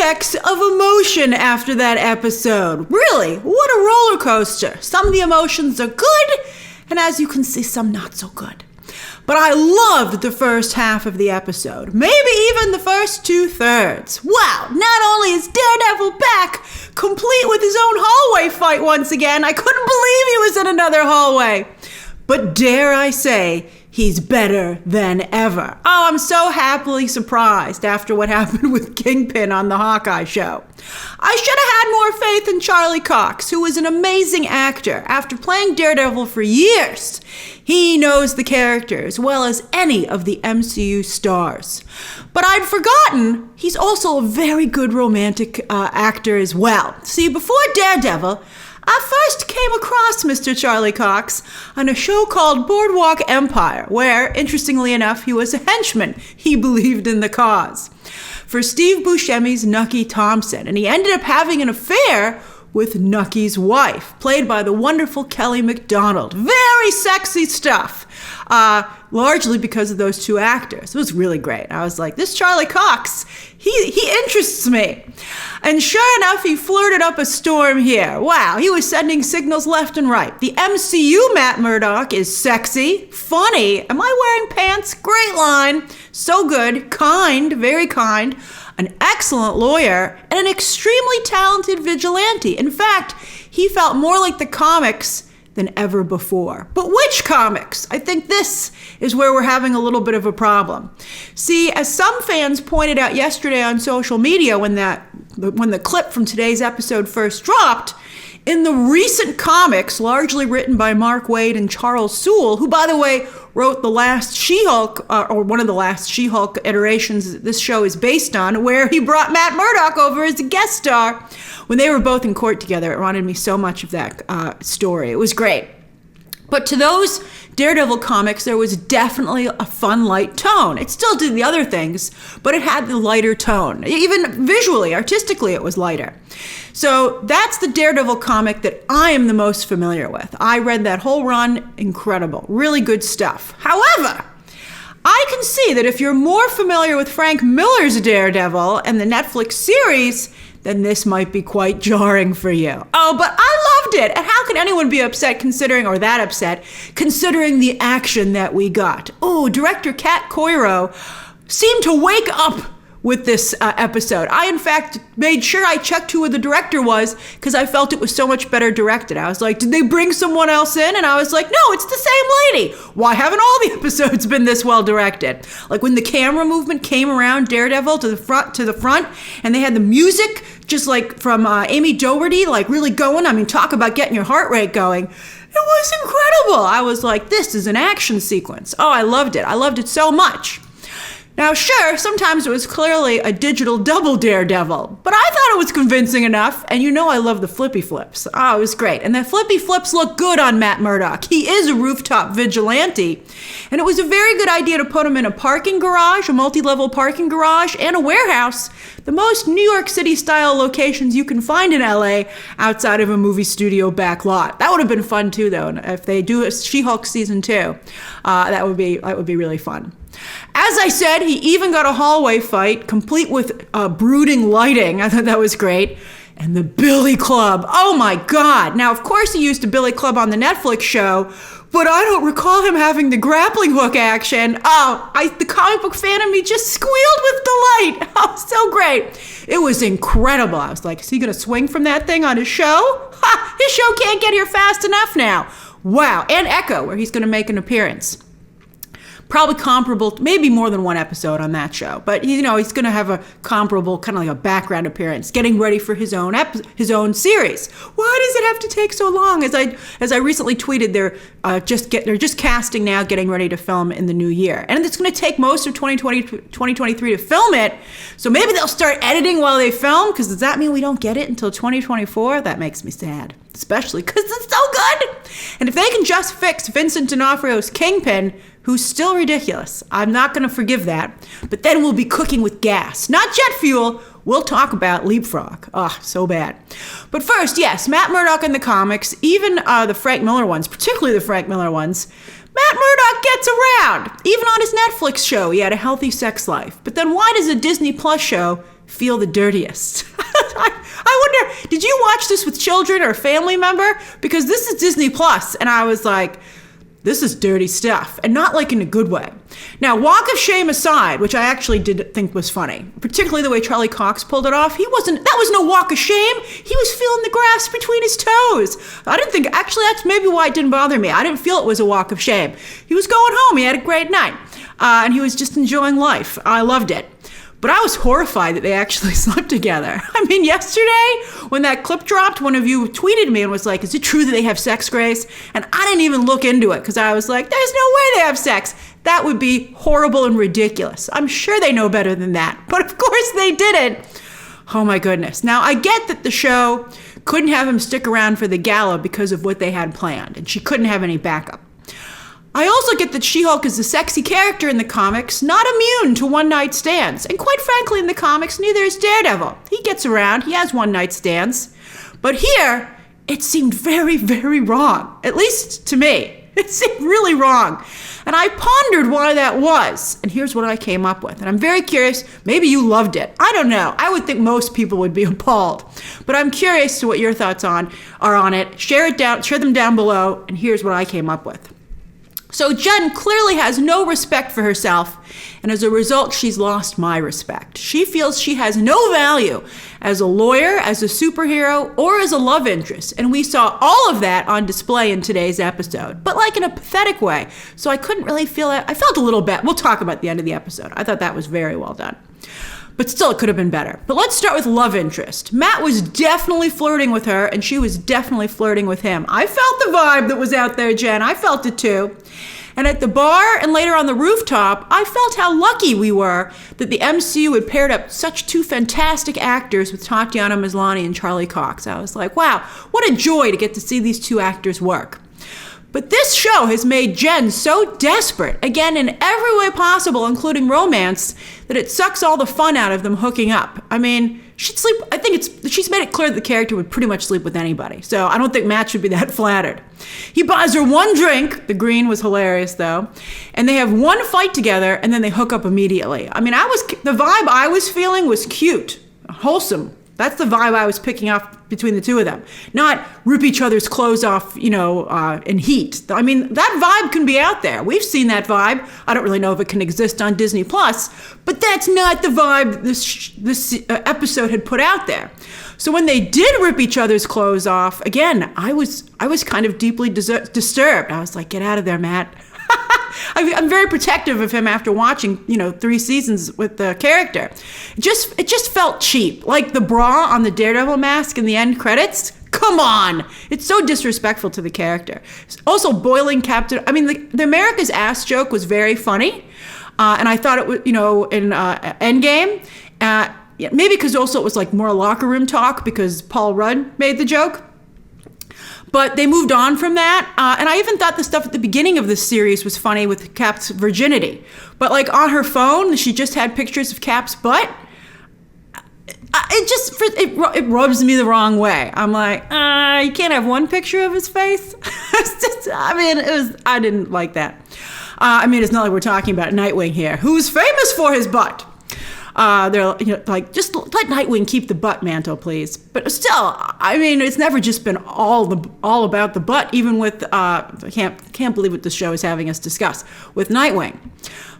vortex of emotion after that episode. Really, what a roller coaster. Some of the emotions are good, and as you can see, some not so good. But I loved the first half of the episode, maybe even the first 2/3. Wow, not only is Daredevil back, complete with his own hallway fight once again, I couldn't believe he was in another hallway. But dare I say, he's better than ever. Oh, I'm so happily surprised after what happened with Kingpin on the Hawkeye show. I should have had more faith in Charlie Cox, who is an amazing actor. After playing Daredevil for years, he knows the character as well as any of the MCU stars. But I'd forgotten he's also a very good romantic actor as well. See, before Daredevil, I first came across Mr. Charlie Cox on a show called Boardwalk Empire, where, interestingly enough, he was a henchman. He believed in the cause. For Steve Buscemi's Nucky Thompson, and he ended up having an affair with Nucky's wife, played by the wonderful Kelly MacDonald. Very sexy stuff, largely because of those two actors. It was really great. I was like, this Charlie Cox, he interests me. And sure enough, he flirted up a storm here. Wow, he was sending signals left and right. The MCU Matt Murdock is sexy, funny. Am I wearing pants? Great line. So good, kind, very kind, an excellent lawyer, and an extremely talented vigilante. In fact, he felt more like the comics than ever before. But which comics? I think this is where we're having a little bit of a problem. See, as some fans pointed out yesterday on social media when the clip from today's episode first dropped, in the recent comics, largely written by Mark Waid and Charles Soule, who, by the way, wrote the last She-Hulk, or one of the last She-Hulk iterations that this show is based on, where he brought Matt Murdock over as a guest star. When they were both in court together, it reminded me so much of that story. It was great. But to those Daredevil comics, there was definitely a fun, light tone. It still did the other things, but it had the lighter tone. Even visually, artistically, it was lighter. So that's the Daredevil comic that I am the most familiar with. I read that whole run. Incredible. Really good stuff. However, I can see that if you're more familiar with Frank Miller's Daredevil and the Netflix series, then this might be quite jarring for you. Oh, but I loved it. And how can anyone be upset considering the action that we got? Oh, director Kat Coiro seemed to wake up with this episode. I, in fact, made sure I checked who the director was because I felt it was so much better directed. I was like, did they bring someone else in? And I was like, no, it's the same lady. Why haven't all the episodes been this well directed? Like when the camera movement came around Daredevil to the front, and they had the music just like from Amy Doherty, like really going. I mean, talk about getting your heart rate going. It was incredible. I was like, this is an action sequence. Oh, I loved it. I loved it so much. Now, sure, sometimes it was clearly a digital double Daredevil, but I thought it was convincing enough, and you know I love the flippy flips. Oh, it was great. And the flippy flips look good on Matt Murdock. He is a rooftop vigilante, and it was a very good idea to put him in a parking garage, a multi-level parking garage, and a warehouse, the most New York City-style locations you can find in LA outside of a movie studio back lot. That would have been fun, too, though, if they do a She-Hulk season 2. That would be really fun. As I said, he even got a hallway fight, complete with brooding lighting. I thought that was great. And the Billy Club. Oh my God. Now, of course he used a Billy Club on the Netflix show, but I don't recall him having the grappling hook action. Oh, the comic book fan in me just squealed with delight. Oh, so great. It was incredible. I was like, is he going to swing from that thing on his show? Ha! His show can't get here fast enough now. Wow. And Echo, where he's going to make an appearance. Probably comparable, maybe more than one episode on that show. But, you know, he's going to have a comparable, kind of like a background appearance, getting ready for his own series. Why does it have to take so long? As I recently tweeted, they're just casting now, getting ready to film in the new year. And it's going to take most of 2023 to film it. So maybe they'll start editing while they film, because does that mean we don't get it until 2024? That makes me sad, especially because it's so good. And if they can just fix Vincent D'Onofrio's Kingpin, who's still ridiculous, I'm not going to forgive that. But then we'll be cooking with gas, not jet fuel. We'll talk about Leapfrog. Oh, so bad. But first, yes, Matt Murdock in the comics, even the Frank Miller ones, particularly the Frank Miller ones, Matt Murdock gets around. Even on his Netflix show, he had a healthy sex life. But then why does a Disney Plus show feel the dirtiest. I wonder, did you watch this with children or a family member? Because this is Disney Plus, and I was like, this is dirty stuff, and not like in a good way. Now, walk of shame aside, which I actually did think was funny, particularly the way Charlie Cox pulled it off, that was no walk of shame. He was feeling the grass between his toes. I didn't think, actually, that's maybe why it didn't bother me. I didn't feel it was a walk of shame. He was going home. He had a great night, and he was just enjoying life. I loved it. But I was horrified that they actually slept together. I mean, yesterday, when that clip dropped, one of you tweeted me and was like, is it true that they have sex, Grace? And I didn't even look into it because I was like, there's no way they have sex. That would be horrible and ridiculous. I'm sure they know better than that. But of course they didn't. Oh my goodness. Now, I get that the show couldn't have him stick around for the gala because of what they had planned, and she couldn't have any backup. I also get that She-Hulk is a sexy character in the comics, not immune to one-night stands. And quite frankly, in the comics, neither is Daredevil. He gets around, he has one-night stands. But here, it seemed very, very wrong, at least to me. It seemed really wrong. And I pondered why that was. And here's what I came up with. And I'm very curious, maybe you loved it. I don't know. I would think most people would be appalled. But I'm curious to what your thoughts are on it. Share them down below, and here's what I came up with. So Jen clearly has no respect for herself, and as a result, she's lost my respect. She feels she has no value as a lawyer, as a superhero, or as a love interest, and we saw all of that on display in today's episode, but like in a pathetic way, so I couldn't really feel it. I felt a little bad. We'll talk about the end of the episode. I thought that was very well done. But still, it could have been better. But let's start with love interest. Matt was definitely flirting with her, and she was definitely flirting with him. I felt the vibe that was out there, Jen. I felt it too. And at the bar and later on the rooftop, I felt how lucky we were that the MCU had paired up such two fantastic actors with Tatiana Maslany and Charlie Cox. I was like, wow, what a joy to get to see these two actors work. But this show has made Jen so desperate, again, in every way possible, including romance, that it sucks all the fun out of them hooking up. I mean, she's made it clear that the character would pretty much sleep with anybody. So I don't think Matt should be that flattered. He buys her one drink. The green was hilarious, though. And they have one fight together, and then they hook up immediately. I mean, the vibe I was feeling was cute, wholesome. That's the vibe I was picking up between the two of them. Not rip each other's clothes off, in heat. I mean, that vibe can be out there. We've seen that vibe. I don't really know if it can exist on Disney Plus, but that's not the vibe this episode had put out there. So when they did rip each other's clothes off, again, I was kind of deeply disturbed. I was like, get out of there, Matt. I'm very protective of him after watching, 3 seasons with the character. It just felt cheap. Like the bra on the Daredevil mask in the end credits. Come on. It's so disrespectful to the character. Also, boiling Captain... I mean, the America's ass joke was very funny. And I thought it was, in Endgame. Maybe because also it was like more locker room talk because Paul Rudd made the joke. But they moved on from that. And I even thought the stuff at the beginning of this series was funny with Cap's virginity. But like on her phone, she just had pictures of Cap's butt. It rubs me the wrong way. I'm like, you can't have one picture of his face? I didn't like that. It's not like we're talking about Nightwing here, who's famous for his butt. They're just let Nightwing keep the butt mantle, please. But still, it's never just been all about the butt. Even with I can't believe what this show is having us discuss with Nightwing.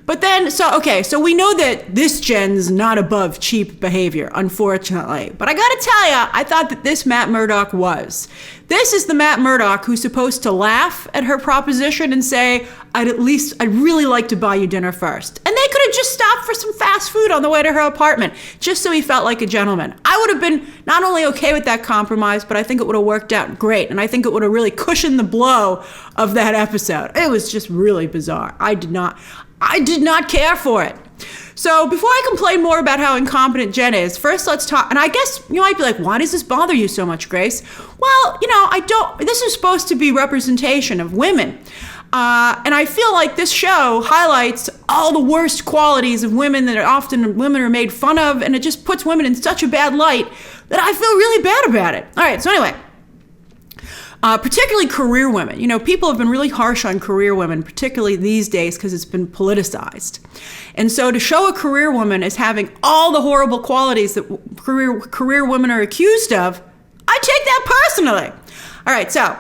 But then, so we know that this Jen's not above cheap behavior, unfortunately. But I gotta tell ya, I thought that this Matt Murdock was. This is the Matt Murdock who's supposed to laugh at her proposition and say, I'd really like to buy you dinner first. And they could have just stopped for some fast food on the way to her apartment, just so he felt like a gentleman. I would have been not only okay with that compromise, but I think it would have worked out great. And I think it would have really cushioned the blow of that episode. It was just really bizarre. I did not care for it. So before I complain more about how incompetent Jen is, first let's talk, and I guess you might be like, why does this bother you so much, Grace? Well, this is supposed to be representation of women. And I feel like this show highlights all the worst qualities of women that women are made fun of, and it just puts women in such a bad light that I feel really bad about it. All right, so anyway. particularly career women. People have been really harsh on career women, particularly these days because it's been politicized. And so to show a career woman as having all the horrible qualities that career women are accused of, I take that personally. All right, so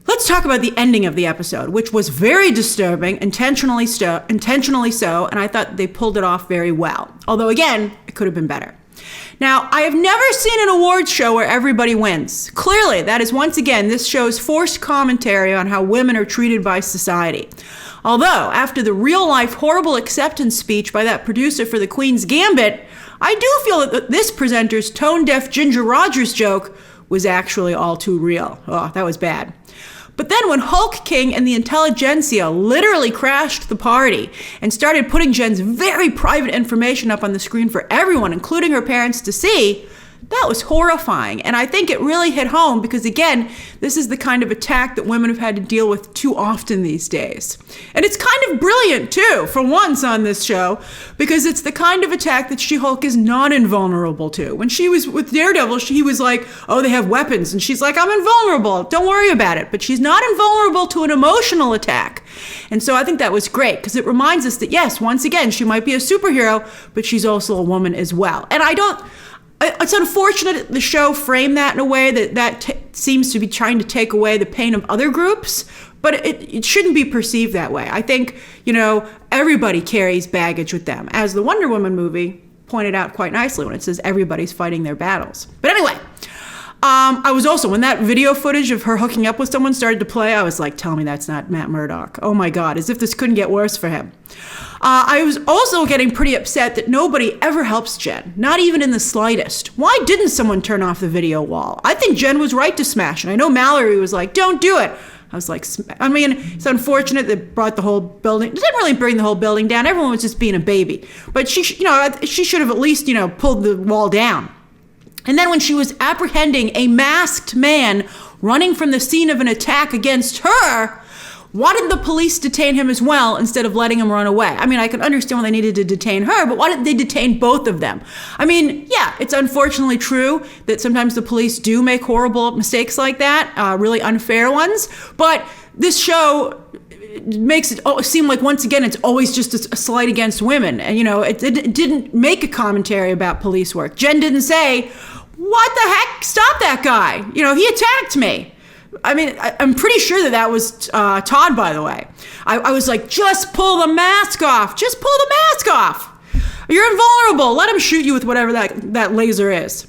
let's talk about the ending of the episode, which was very disturbing, intentionally so, and I thought they pulled it off very well. Although, again, it could have been better. Now, I have never seen an awards show where everybody wins. Clearly, that is once again this show's forced commentary on how women are treated by society. Although, after the real-life horrible acceptance speech by that producer for The Queen's Gambit, I do feel that this presenter's tone-deaf Ginger Rogers joke was actually all too real. Oh, that was bad. But then when Hulk King and the Intelligencia literally crashed the party and started putting Jen's very private information up on the screen for everyone, including her parents, to see, that was horrifying. And I think it really hit home because, again, this is the kind of attack that women have had to deal with too often these days. And it's kind of brilliant, too, for once on this show, because it's the kind of attack that She-Hulk is not invulnerable to. When she was with Daredevil, he was like, oh, they have weapons. And she's like, I'm invulnerable. Don't worry about it. But she's not invulnerable to an emotional attack. And so I think that was great because it reminds us that, yes, once again, she might be a superhero, but she's also a woman as well. And it's unfortunate the show framed that in a way that seems to be trying to take away the pain of other groups, but it shouldn't be perceived that way. I think, everybody carries baggage with them, as the Wonder Woman movie pointed out quite nicely when it says everybody's fighting their battles. But anyway, I was also, when that video footage of her hooking up with someone started to play, I was like, tell me that's not Matt Murdock. Oh my God, as if this couldn't get worse for him. I was also getting pretty upset that nobody ever helps Jen, not even in the slightest. Why didn't someone turn off the video wall? I think Jen was right to smash, and I know Mallory was like, don't do it. I was like, it's unfortunate that brought the whole building. It didn't really bring the whole building down. Everyone was just being a baby. But she should have at least, pulled the wall down. And then when she was apprehending a masked man running from the scene of an attack against her, why didn't the police detain him as well instead of letting him run away? I can understand why they needed to detain her, but why didn't they detain both of them? Yeah, it's unfortunately true that sometimes the police do make horrible mistakes like that, really unfair ones, but this show makes it seem like, once again, it's always just a slight against women. And, it didn't make a commentary about police work. Jen didn't say, what the heck? Stop that guy. He attacked me. I'm pretty sure that was Todd, by the way. I was like, just pull the mask off. Just pull the mask off. You're invulnerable. Let him shoot you with whatever that laser is.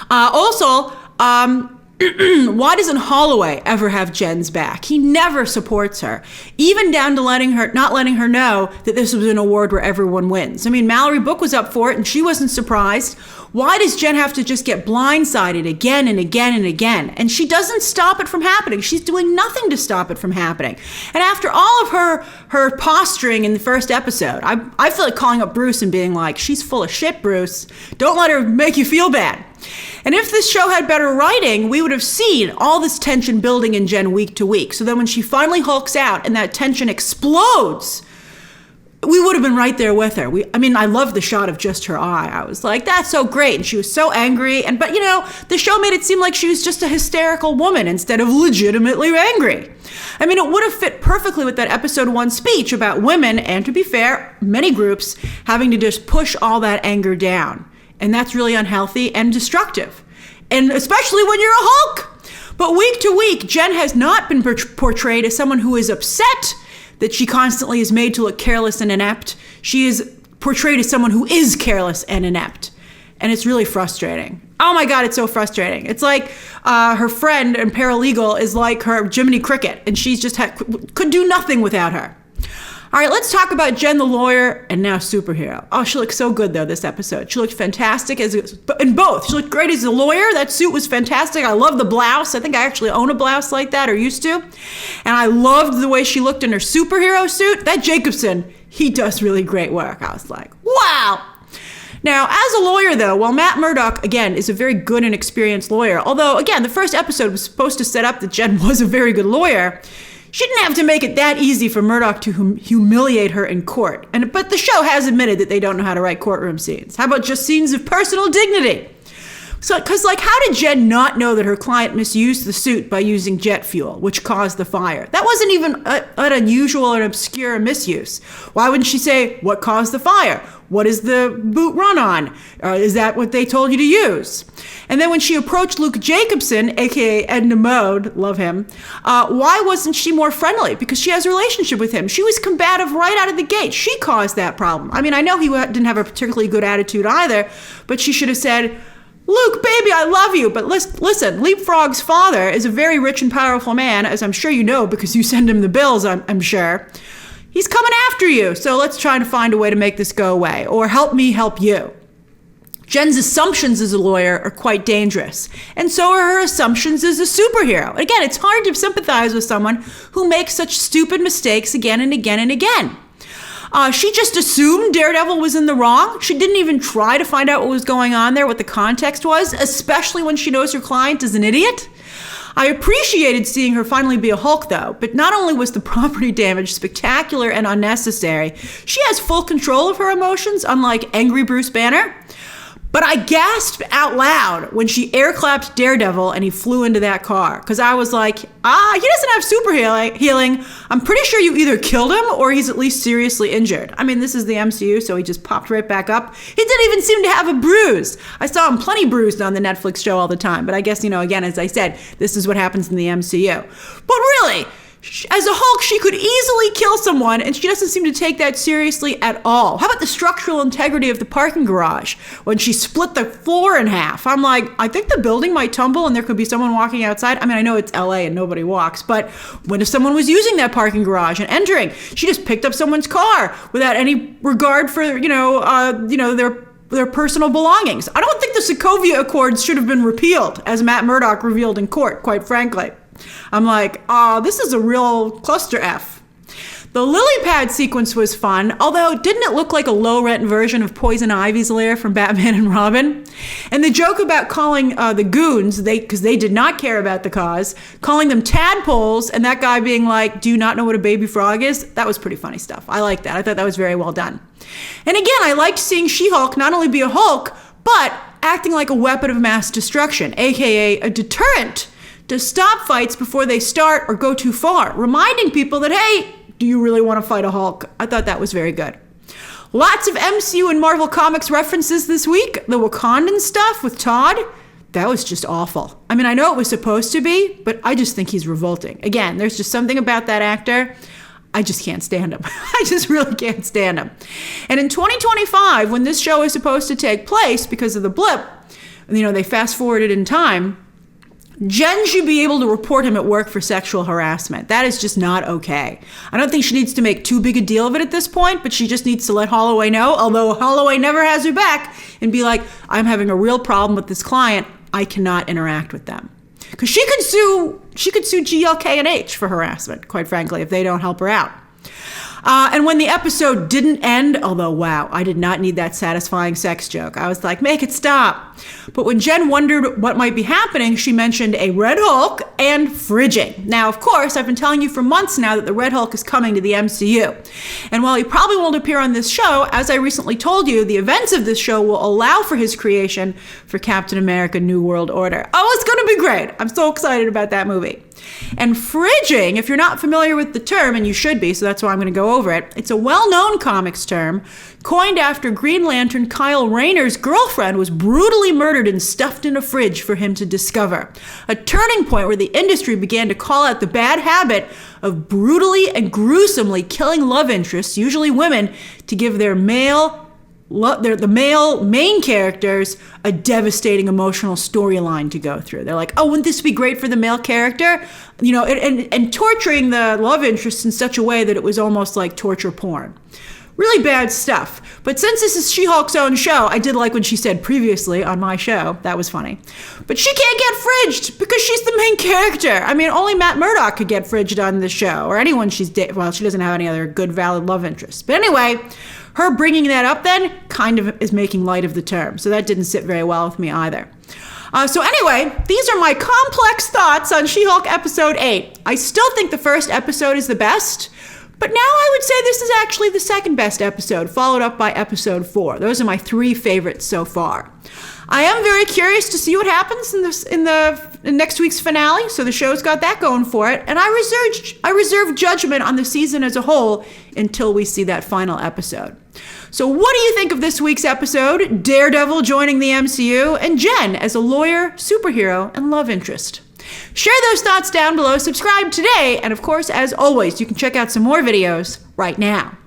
Also, why doesn't Holloway ever have Jen's back? He never supports her, even down to not letting her know that this was an award where everyone wins. Mallory Book was up for it and she wasn't surprised. Why does Jen have to just get blindsided again and again and again? And she doesn't stop it from happening. She's doing nothing to stop it from happening. And after all of her posturing in the first episode, I feel like calling up Bruce and being like, she's full of shit, Bruce. Don't let her make you feel bad. And if this show had better writing, we would have seen all this tension building in Jen week to week. So then when she finally hulks out and that tension explodes, we would have been right there with her. I loved the shot of just her eye. I was like, that's so great. And she was so angry. But the show made it seem like she was just a hysterical woman instead of legitimately angry. It would have fit perfectly with that episode 1 speech about women, and to be fair, many groups having to just push all that anger down. And that's really unhealthy and destructive. And especially when you're a Hulk. But week to week, Jen has not been portrayed as someone who is upset that she constantly is made to look careless and inept. She is portrayed as someone who is careless and inept. And it's really frustrating. Oh my God, it's so frustrating. It's like her friend and paralegal is like her Jiminy Cricket, and she's just could do nothing without her. All right, let's talk about Jen the lawyer and now superhero. Oh, she looked so good, though, this episode. She looked fantastic in both. She looked great as a lawyer. That suit was fantastic. I love the blouse. I think I actually own a blouse like that, or used to. And I loved the way she looked in her superhero suit. That Jacobson, he does really great work. I was like, wow. Now, as a lawyer, though, while Matt Murdock, again, is a very good and experienced lawyer, although, again, the first episode was supposed to set up that Jen was a very good lawyer, she didn't have to make it that easy for Murdock to humiliate her in court. But the show has admitted that they don't know how to write courtroom scenes. How about just scenes of personal dignity? So, because how did Jen not know that her client misused the suit by using jet fuel, which caused the fire? That wasn't even an unusual or obscure misuse. Why wouldn't she say, what caused the fire? What is the boot run on? Is that what they told you to use? And then when she approached Luke Jacobson, aka Edna Mode, love him, why wasn't she more friendly? Because she has a relationship with him. She was combative right out of the gate. She caused that problem. I mean, I know he didn't have a particularly good attitude either, but she should have said, Luke, baby, I love you, but listen, Leapfrog's father is a very rich and powerful man, as I'm sure you know because you send him the bills, I'm sure. He's coming after you, so let's try to find a way to make this go away, or help me help you. Jen's assumptions as a lawyer are quite dangerous, and so are her assumptions as a superhero. Again, it's hard to sympathize with someone who makes such stupid mistakes again and again and again. She just assumed Daredevil was in the wrong. She didn't even try to find out what was going on there, what the context was, especially when she knows her client is an idiot. I appreciated seeing her finally be a Hulk, though, but not only was the property damage spectacular and unnecessary, she has full control of her emotions, unlike angry Bruce Banner. But I gasped out loud when she air clapped Daredevil and he flew into that car. Because I was like, he doesn't have super healing. I'm pretty sure you either killed him or he's at least seriously injured. I mean, this is the MCU, so he just popped right back up. He didn't even seem to have a bruise. I saw him plenty bruised on the Netflix show all the time. But I guess, again, as I said, this is what happens in the MCU. But really, as a Hulk, she could easily kill someone, and she doesn't seem to take that seriously at all. How about the structural integrity of the parking garage when she split the floor in half? I'm like, I think the building might tumble and there could be someone walking outside. I mean, I know it's LA and nobody walks, but when if someone was using that parking garage and entering, she just picked up someone's car without any regard for, their personal belongings. I don't think the Sokovia Accords should have been repealed, as Matt Murdock revealed in court, quite frankly. I'm like, this is a real cluster F. The lily pad sequence was fun, although didn't it look like a low-rent version of Poison Ivy's lair from Batman and Robin? And the joke about calling the goons, because they did not care about the cause, calling them tadpoles, and that guy being like, do you not know what a baby frog is? That was pretty funny stuff. I liked that. I thought that was very well done. And again, I liked seeing She-Hulk not only be a Hulk, but acting like a weapon of mass destruction, aka a deterrent to stop fights before they start or go too far, reminding people that, hey, do you really want to fight a Hulk? I thought that was very good. Lots of MCU and Marvel Comics references this week. The Wakandan stuff with Todd, that was just awful. I mean, I know it was supposed to be, but I just think he's revolting. Again, there's just something about that actor. I just can't stand him. I just really can't stand him. And in 2025, when this show is supposed to take place because of the blip, they fast forwarded in time, Jen should be able to report him at work for sexual harassment. That is just not okay. I don't think she needs to make too big a deal of it at this point, but she just needs to let Holloway know, although Holloway never has her back, and be like, I'm having a real problem with this client. I cannot interact with them. Because she could sue GLK and H for harassment, quite frankly, if they don't help her out. And when the episode didn't end, although, wow, I did not need that satisfying sex joke. I was like, make it stop. But when Jen wondered what might be happening, she mentioned a Red Hulk and fridging. Now, of course, I've been telling you for months now that the Red Hulk is coming to the MCU. And while he probably won't appear on this show, as I recently told you, the events of this show will allow for his creation for Captain America: New World Order. Oh, it's going to be great. I'm so excited about that movie. And fridging, if you're not familiar with the term, and you should be, so that's why I'm going to go over it, it's a well-known comics term coined after Green Lantern Kyle Rayner's girlfriend was brutally murdered and stuffed in a fridge for him to discover. A turning point where the industry began to call out the bad habit of brutally and gruesomely killing love interests, usually women, to give the male main characters a devastating emotional storyline to go through. They're like, oh, wouldn't this be great for the male character? And torturing the love interest in such a way that it was almost like torture porn. Really bad stuff. But since this is She-Hulk's own show, I did like when she said previously on my show. That was funny. But she can't get fridged because she's the main character. I mean, only Matt Murdock could get fridged on the show, or anyone she's well, she doesn't have any other good, valid love interests. But anyway, her bringing that up then kind of is making light of the term. So that didn't sit very well with me either. So anyway, these are my complex thoughts on She-Hulk episode 8. I still think the first episode is the best, But now I would say this is actually the second best episode, followed up by episode 4. Those are my 3 favorites so far. I am very curious to see what happens in next week's finale, so the show's got that going for it, and I reserve judgment on the season as a whole until we see that final episode. So what do you think of this week's episode, Daredevil joining the MCU, and Jen as a lawyer, superhero, and love interest? Share those thoughts down below, subscribe today, and of course, as always, you can check out some more videos right now.